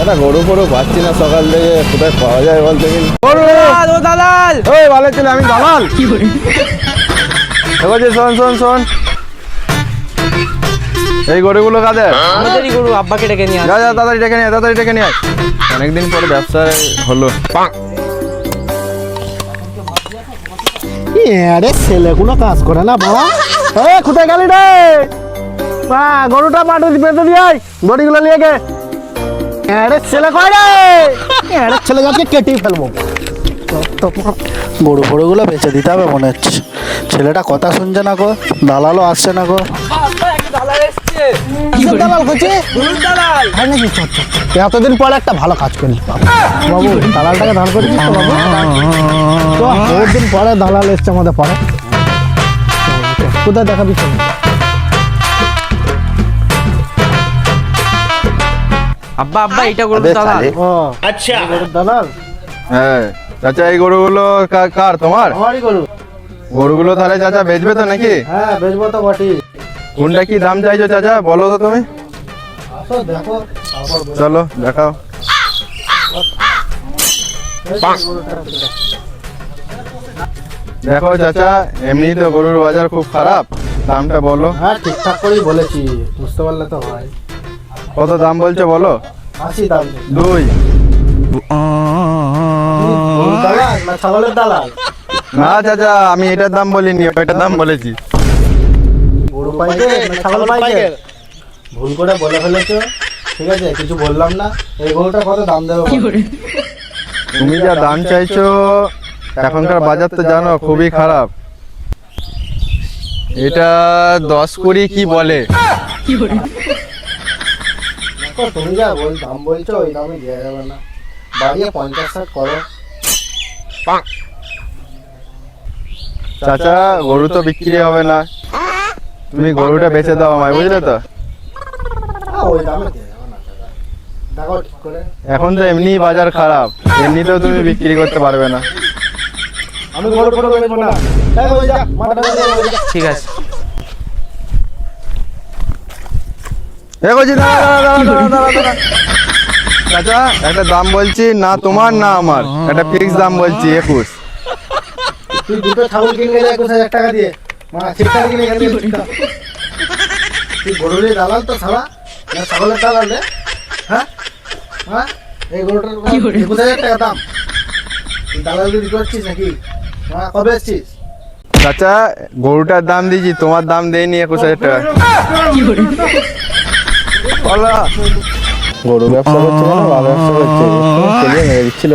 একটা গরু ফরু পাচ্ছি না সকাল থেকে, কোথায় পাওয়া যায় বলতে গেলে। গরু ও দালাল, ওই ভালো ছিল, আমি দালাল। বলছি শোন শোন শোন, এই গরুগুলো কাদের? আমাদেরই গরু, আব্বাকে ডেকে নিয়ে যা যা তাড়াতাড়ি ডেকে নিয়ে, তাড়াতাড়ি ডেকে নিয়ে। অনেকদিন পরে ব্যবসা হলো। আরে ছেলেগুলো কাজ করে না বাবা। কোথায় গেলি রে? গরুটা পাঠে বেঁধে দিয়ে গড়িগুলো নিয়ে গে। আরে ছেলে কয় রে? আরে ছেলে গাছকে কেটেই ফেলবো। গরু ফরুগুলো বেঁচে দিতে হবে মনে হচ্ছে। ছেলেটা কথা শুনছে না গো, দালালও আসছে না গো। দালাল এসছে। দালাল করছে নাকি? এতদিন পরে একটা ভালো কাজ করলি বাবু। দালালটাকে ধার করেছিস তো বাবু? বহুত দিন পরে দালাল এসছে আমাদের পরে। কোথায় দেখাবি? আব্বা আব্বা এটা গরু দালাল। ও আচ্ছা, গরুর দালাল। হ্যাঁ চাচা, এই গরুগুলো কার? তোমার? আমারই গরু। গরুগুলো তাহলে চাচা বেচবে তো নাকি? হ্যাঁ বেচবো তো বটি। কোনটা কি দাম চাইছো চাচা, বলো তো তুমি। আসো দেখো, চলো দেখাও। দেখো চাচা, এমনি তো গরুর বাজার খুব খারাপ, দামটা বলো। হ্যাঁ ঠিকঠাক করেই বলেছি, বুঝতে পারলে তো হয়। কত দাম বলছো বলো? 80 দাম। 2। গরুর দালাল না ছাগলের দালাল? না চাচা, আমি এটার দাম বলিনি, ওইটার দাম বলেছি। গরু পাইকার না ছাগল পাইকার? ভুল করে বলে ফেলেছো, ঠিক আছে কিছু বললাম না। এই গরুটা কত দাম দেবো? তুমি যা দাম চাইছো, এখনকার বাজার তো জানো খুবই খারাপ। এটা 10-20 কি বলে? দেখো তুমি যা দাম বলছো ওই দামে দেওয়া যাবে না, বাড়িয়ে 50-60 করো। চাচা গরু তো বিক্রি হবে না, তুমি গরুটা বেচে দাও আমায়, বুঝলে তো? ওই দামে দেওয়া যাবে না দাদা, দেখো ঠিক করে। এখন তো এমনি বাজার খারাপ, এমনিতেও তুমি বিক্রি করতে পারবে না। আমি গরু ফটো বেচবো না। দেখো ওই যা মাথাটা দিয়ে ওই যা। ঠিক আছে। চাচা একটা দাম বলছি, না তোমার না আমার, একটা ফিক্স দাম বলছি 21। তুই দুটো ছাগল কিনে যা 21,000 টাকা দিয়ে, মা ঠিকঠাক কিনে এখান থেকে ঠিক দাও। তুই গরুর দালাল তো ছাড়া না ছাগলের দালাল রে? হ্যাঁ হ্যাঁ, এই গরুটার 21,000 টাকা দাম। তুই দালাল বিক্রি করছিস নাকি? হ্যাঁ কবে এসছিস? চাচা গরুটার দাম দিয়েছি, তোমার দাম দেয়নি 21,000 টাকা। গরু ব্যবসা করছে না, ব্যবসা করছে, মেরে দিচ্ছিল।